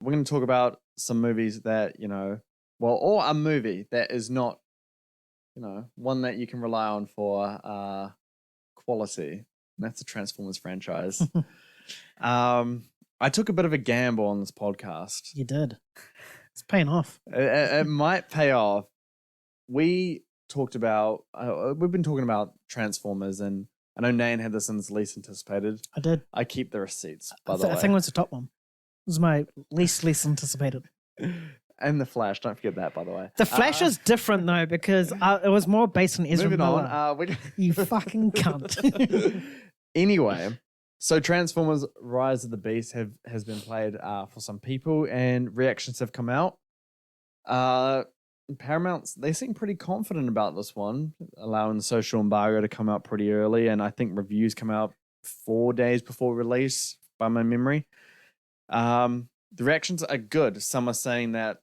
we're going to talk about some movies that, or a movie that is not, one that you can rely on for quality. And that's the Transformers franchise. I took a bit of a gamble on this podcast. You did. It's paying off. It might pay off. We talked about, we've been talking about Transformers, and I know Nayan had this in his least anticipated. I did. I keep the receipts, by the way. I think it was the top one. It was my least anticipated. And The Flash, don't forget that, by the way. The Flash is different, though, because it was more based on Ezra Miller. On. You fucking cunt. Anyway, so Transformers Rise of the Beast has been played for some people, and reactions have come out. Paramount, they seem pretty confident about this one, allowing the social embargo to come out pretty early, and I think reviews come out 4 days before release, by my memory. The reactions are good. Some are saying that,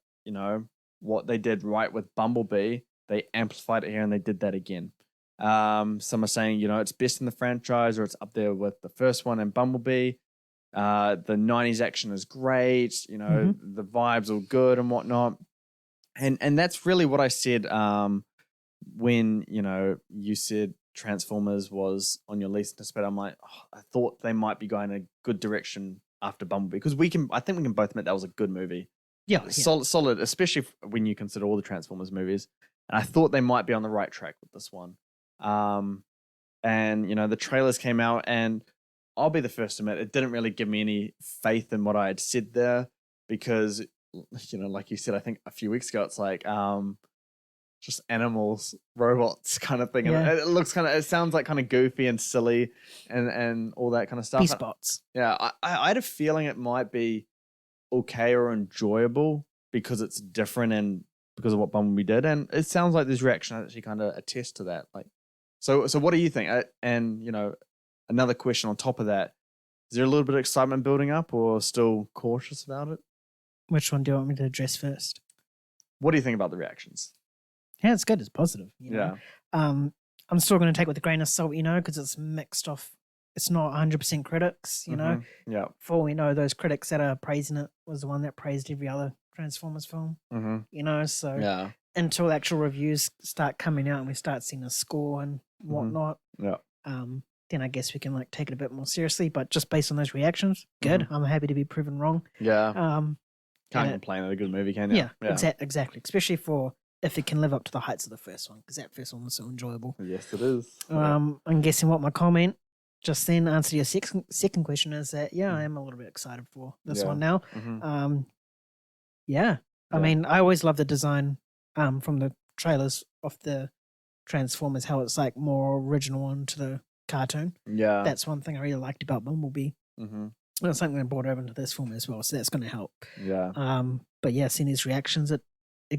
what they did right with Bumblebee, they amplified it here and they did that again. Some are saying, it's best in the franchise, or it's up there with the first one and Bumblebee. The 90s action is great. The vibes are good and whatnot. And that's really what I said when, you said Transformers was on your least anticipated. I'm like, I thought they might be going a good direction after Bumblebee, because I think we can both admit that was a good movie. Yeah. Solid, especially when you consider all the Transformers movies. And I thought they might be on the right track with this one. And, the trailers came out, and I'll be the first to admit, it didn't really give me any faith in what I had said there, because, like you said, I think a few weeks ago, it's like just animals, robots kind of thing. Yeah. And it sounds like kind of goofy and silly and all that kind of stuff. Beast bots. Yeah, I had a feeling it might be okay or enjoyable because it's different and because of what Bumblebee did. And it sounds like this reaction actually kind of attests to that. Like, so what do you think? And, another question on top of that, is there a little bit of excitement building up, or still cautious about it? Which one do you want me to address first? What do you think about the reactions? Yeah, it's good. It's positive. Yeah. I'm still going to take it with a grain of salt, because it's mixed off. It's not 100% critics, Yeah. For all we know, those critics that are praising it was the one that praised every other Transformers film. So yeah. Until actual reviews start coming out and we start seeing a score and whatnot, Yeah. then I guess we can take it a bit more seriously. But just based on those reactions, good. I'm happy to be proven wrong. Yeah. Can't complain at a good movie, can you? Yeah. Exactly. Especially if it can live up to the heights of the first one, because that first one was so enjoyable. Yes, it is. I'm guessing what my comment just then answer to your second question is that, I am a little bit excited for this one now. I mean, I always love the design from the trailers of the Transformers, how it's more original one to the cartoon. Yeah. That's one thing I really liked about Bumblebee. That's something I brought over into this film as well, so that's going to help. Yeah. But seeing these reactions, it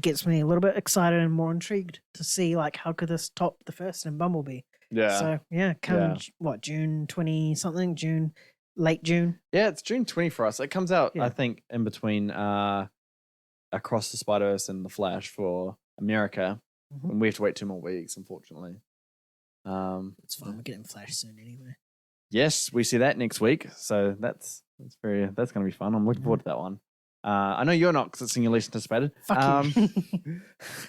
gets me a little bit excited and more intrigued to see how could this top the first in Bumblebee. Yeah. So coming June 20 something, late June. Yeah, it's June 20 for us. It comes out, Yeah. I think, in between Across the Spider-Verse and The Flash for America. And we have to wait 2 more weeks, unfortunately. It's fine. We're getting Flash soon anyway. Yes, we see that next week. So that's going to be fun. I'm looking forward to that one. I know you're not, because it's in your least anticipated. Fuck you.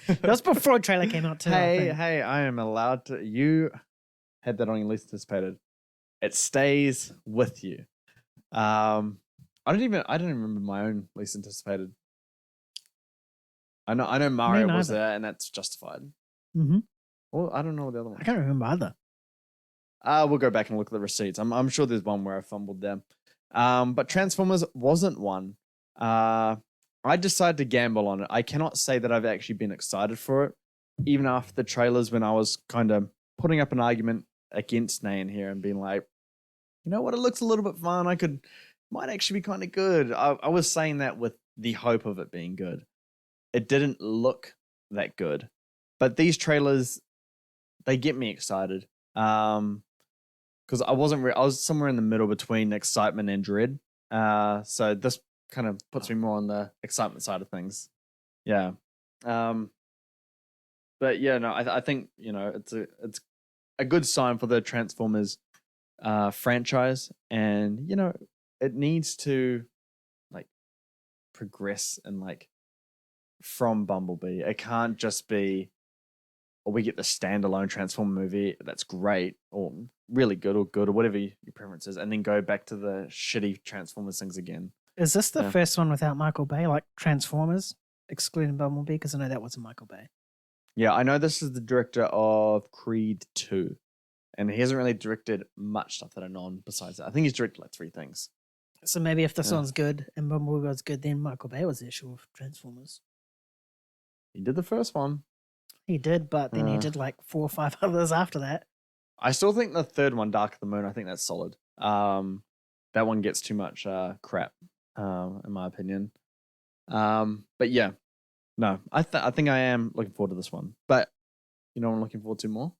That was before a trailer came out too. Hey, I am allowed to. You had that on your least anticipated. It stays with you. I don't even remember my own least anticipated. I know Mario was there, and that's justified. Well, I don't know the other one. I can't remember either. We'll go back and look at the receipts. I'm sure there's one where I fumbled there. But Transformers wasn't one. I decided to gamble on it. I cannot say that I've actually been excited for it, even after the trailers, when I was kind of putting up an argument against Nayan here and being like, you know what, it looks a little bit fun. Might actually be kind of good. I was saying that with the hope of it being good. It didn't look that good. But these trailers, they get me excited. Because I was somewhere in the middle between excitement and dread. So this kind of puts me more on the excitement side of things. Yeah. But yeah, no, I think, it's a good sign for the Transformers franchise, and it needs to progress and like from Bumblebee. It can't just be, or we get the standalone Transformer movie that's great or really good or whatever your preference is, and then go back to the shitty Transformers things again. Is this the Yeah. first one without Michael Bay, like Transformers, excluding Bumblebee? Because I know that wasn't Michael Bay. Yeah, I know this is the director of Creed 2, and he hasn't really directed much stuff that I know on besides that. I think he's directed like 3 things. So maybe if this Yeah. one's good and Bumblebee was good, then Michael Bay was the issue with Transformers. He did the first one. He did, but then he Uh. did like 4 or 5 others after that. I still think the third one, Dark of the Moon, I think that's solid. That one gets too much crap, in my opinion. But yeah, no, I think I am looking forward to this one. But you know what I'm looking forward to more?